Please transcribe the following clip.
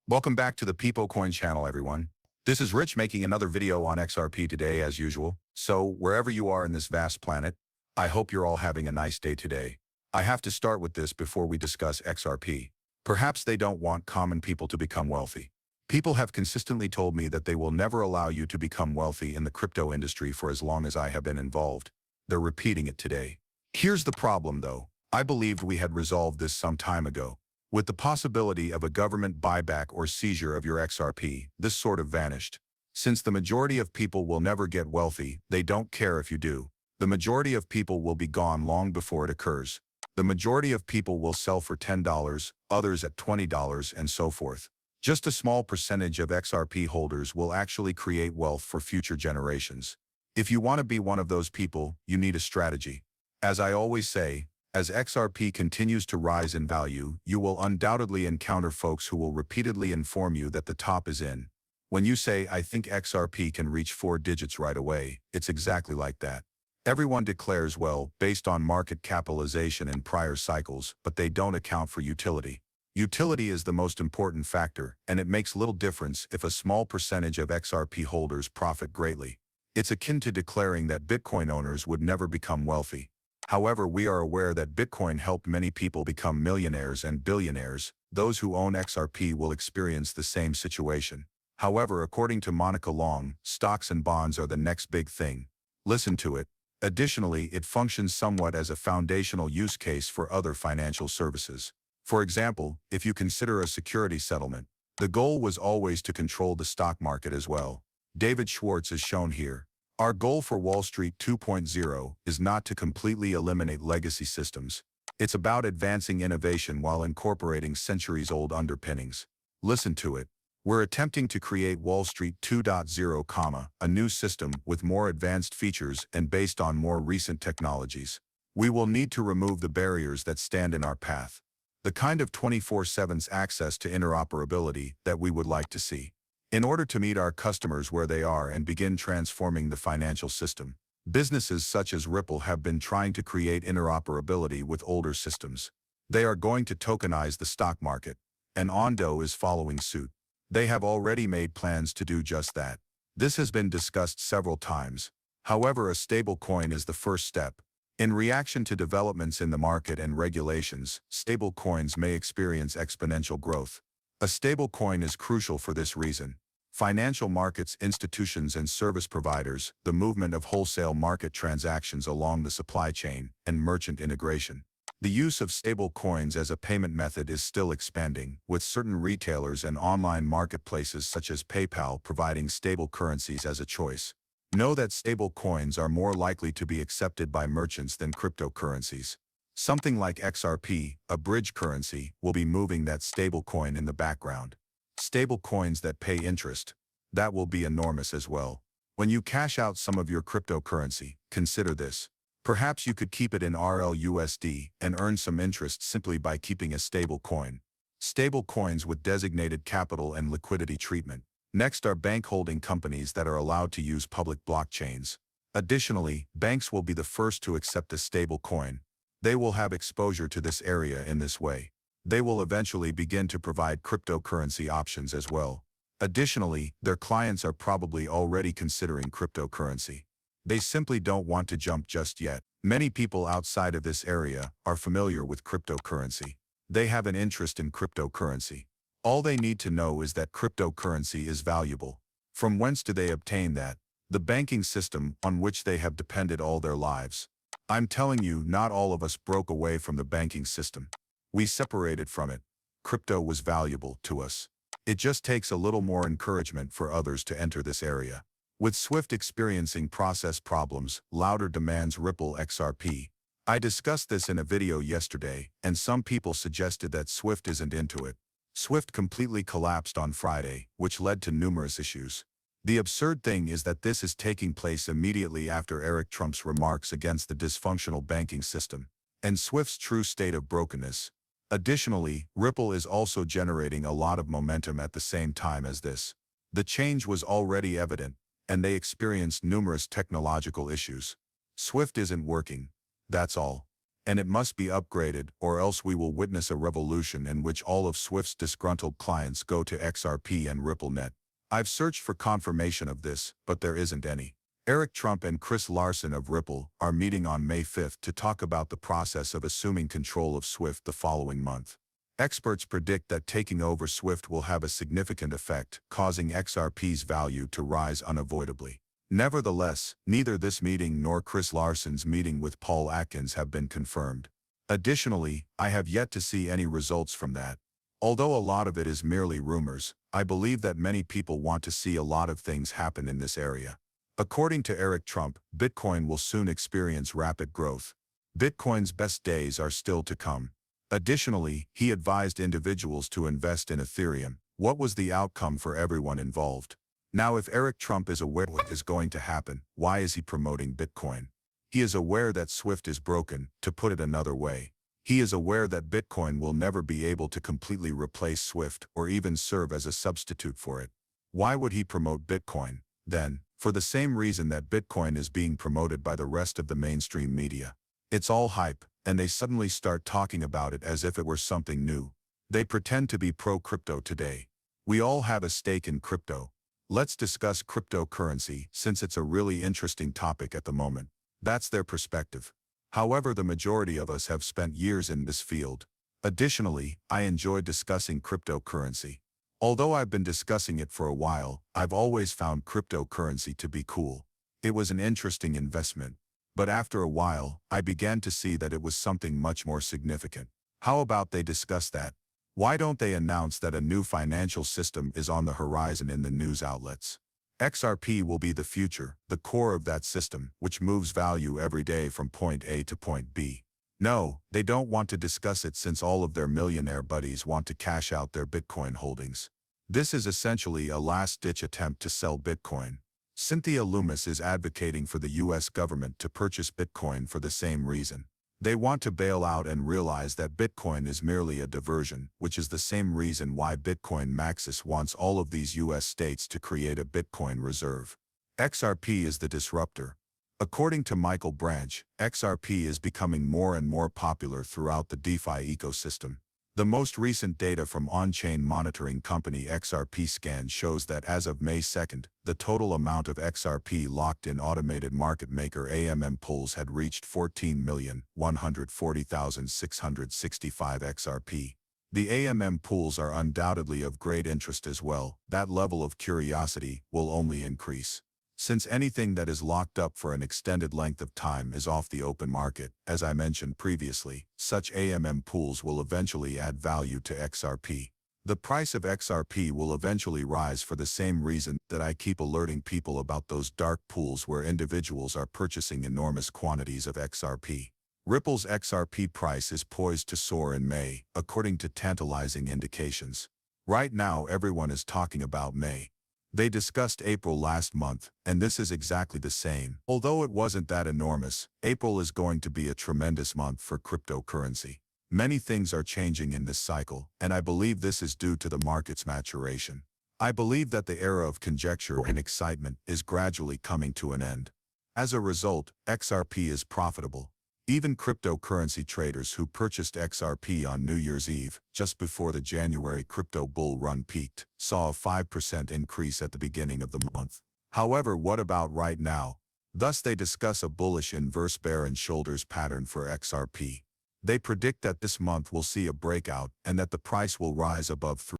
Welcome back to the Peepo Coin channel, everyone. This is Rich making another video on XRP today as usual. So wherever you are in this vast planet, I hope you're all having a nice day today. I have to start with this before we discuss XRP. Perhaps they don't want common people to become wealthy. People have consistently told me that they will never allow you to become wealthy in the crypto industry for as long as I have been involved. They're repeating it today. Here's the problem though. I believed we had resolved this some time ago. With the possibility of a government buyback or seizure of your XRP, this sort of vanished. Since the majority of people will never get wealthy, they don't care if you do. The majority of people will be gone long before it occurs. The majority of people will sell for $10, others at $20, and so forth. Just a small percentage of XRP holders will actually create wealth for future generations. If you want to be one of those people, you need a strategy. As I always say, as XRP continues to rise in value, you will undoubtedly encounter folks who will repeatedly inform you that the top is in. When you say, I think XRP can reach 4 digits right away, it's exactly like that. Everyone declares well, based on market capitalization in prior cycles, but they don't account for utility. Utility is the most important factor, and it makes little difference if a small percentage of XRP holders profit greatly. It's akin to declaring that Bitcoin owners would never become wealthy. However, we are aware that Bitcoin helped many people become millionaires and billionaires. Those who own XRP will experience the same situation. However, according to Monica Long, stocks and bonds are the next big thing. Listen to it. Additionally, it functions somewhat as a foundational use case for other financial services. For example, if you consider a security settlement, the goal was always to control the stock market as well. David Schwartz is shown here. Our goal for Wall Street 2.0 is not to completely eliminate legacy systems. It's about advancing innovation while incorporating centuries-old underpinnings. Listen to it. We're attempting to create Wall Street 2.0, a new system with more advanced features and based on more recent technologies. We will need to remove the barriers that stand in our path. The kind of 24/7 access to interoperability that we would like to see. In order to meet our customers where they are and begin transforming the financial system, businesses such as Ripple have been trying to create interoperability with older systems. They are going to tokenize the stock market, and Ondo is following suit. They have already made plans to do just that. This has been discussed several times. However, a stable coin is the first step. In reaction to developments in the market and regulations, stable coins may experience exponential growth. A stable coin is crucial for this reason. Financial markets, institutions and service providers, the movement of wholesale market transactions along the supply chain, and merchant integration. The use of stable coins as a payment method is still expanding, with certain retailers and online marketplaces such as PayPal providing stable currencies as a choice. Know that stable coins are more likely to be accepted by merchants than cryptocurrencies. Something like XRP, a bridge currency, will be moving that stable coin in the background. Stable coins that pay interest. That will be enormous as well. When you cash out some of your cryptocurrency, consider this. Perhaps you could keep it in RLUSD and earn some interest simply by keeping a stable coin. Stable coins with designated capital and liquidity treatment. Next are bank holding companies that are allowed to use public blockchains. Additionally, banks will be the first to accept a stable coin. They will have exposure to this area in this way. They will eventually begin to provide cryptocurrency options as well. Additionally, their clients are probably already considering cryptocurrency. They simply don't want to jump just yet. Many people outside of this area are familiar with cryptocurrency. They have an interest in cryptocurrency. All they need to know is that cryptocurrency is valuable. From whence do they obtain that? The banking system on which they have depended all their lives. I'm telling you, not all of us broke away from the banking system. We separated from it. Crypto was valuable to us. It just takes a little more encouragement for others to enter this area. With Swift experiencing process problems, louder demands Ripple XRP. I discussed this in a video yesterday, and some people suggested that Swift isn't into it. Swift completely collapsed on Friday, which led to numerous issues. The absurd thing is that this is taking place immediately after Eric Trump's remarks against the dysfunctional banking system, and Swift's true state of brokenness. Additionally, Ripple is also generating a lot of momentum at the same time as this. The change was already evident, and they experienced numerous technological issues. Swift isn't working. That's all. and it must be upgraded or else we will witness a revolution in which all of Swift's disgruntled clients go to XRP and RippleNet. I've searched for confirmation of this, but there isn't any. Eric Trump and Chris Larsen of Ripple are meeting on May 5th to talk about the process of assuming control of Swift the following month. Experts predict that taking over Swift will have a significant effect, causing XRP's value to rise unavoidably. Nevertheless, neither this meeting nor Chris Larsen's meeting with Paul Atkins have been confirmed. Additionally, I have yet to see any results from that. Although a lot of it is merely rumors, I believe that many people want to see a lot of things happen in this area. According to Eric Trump, Bitcoin will soon experience rapid growth. Bitcoin's best days are still to come. Additionally, he advised individuals to invest in Ethereum. What was the outcome for everyone involved? Now, if Eric Trump is aware what is going to happen, why is he promoting Bitcoin? He is aware that Swift is broken, to put it another way. He is aware that Bitcoin will never be able to completely replace Swift or even serve as a substitute for it. Why would he promote Bitcoin, then? For the same reason that Bitcoin is being promoted by the rest of the mainstream media. It's all hype, and they suddenly start talking about it as if it were something new. They pretend to be pro-crypto today. We all have a stake in crypto. Let's discuss cryptocurrency since it's a really interesting topic at the moment. That's their perspective. However, the majority of us have spent years in this field. Additionally, I enjoy discussing cryptocurrency. Although I've been discussing it for a while, I've always found cryptocurrency to be cool. It was an interesting investment. But after a while, I began to see that it was something much more significant. How about they discuss that? Why don't they announce that a new financial system is on the horizon in the news outlets? XRP will be the future, the core of that system, which moves value every day from point A to point B. No, they don't want to discuss it since all of their millionaire buddies want to cash out their Bitcoin holdings. This is essentially a last-ditch attempt to sell Bitcoin. Cynthia Loomis is advocating for the US government to purchase Bitcoin for the same reason. They want to bail out and realize that Bitcoin is merely a diversion, which is the same reason why Bitcoin Maxis wants all of these US states to create a Bitcoin reserve. XRP is the disruptor. According to Michael Branch, XRP is becoming more and more popular throughout the DeFi ecosystem. The most recent data from on-chain monitoring company XRP Scan shows that as of May 2nd, the total amount of XRP locked in automated market maker AMM pools had reached 14,140,665 XRP. The AMM pools are undoubtedly of great interest as well. That level of curiosity will only increase. Since anything that is locked up for an extended length of time is off the open market, as I mentioned previously, such AMM pools will eventually add value to XRP. The price of XRP will eventually rise for the same reason that I keep alerting people about those dark pools where individuals are purchasing enormous quantities of XRP. Ripple's XRP price is poised to soar in May, according to tantalizing indications. Right now everyone is talking about May. They discussed April last month, and this is exactly the same. Although it wasn't that enormous, April is going to be a tremendous month for cryptocurrency. Many things are changing in this cycle, and I believe this is due to the market's maturation. I believe that the era of conjecture and excitement is gradually coming to an end. As a result, XRP is profitable. Even cryptocurrency traders who purchased XRP on New Year's Eve, just before the January crypto bull run peaked, saw a 5% increase at the beginning of the month. However, what about right now? Thus they discuss a bullish inverse bear and shoulders pattern for XRP. They predict that this month will see a breakout and that the price will rise above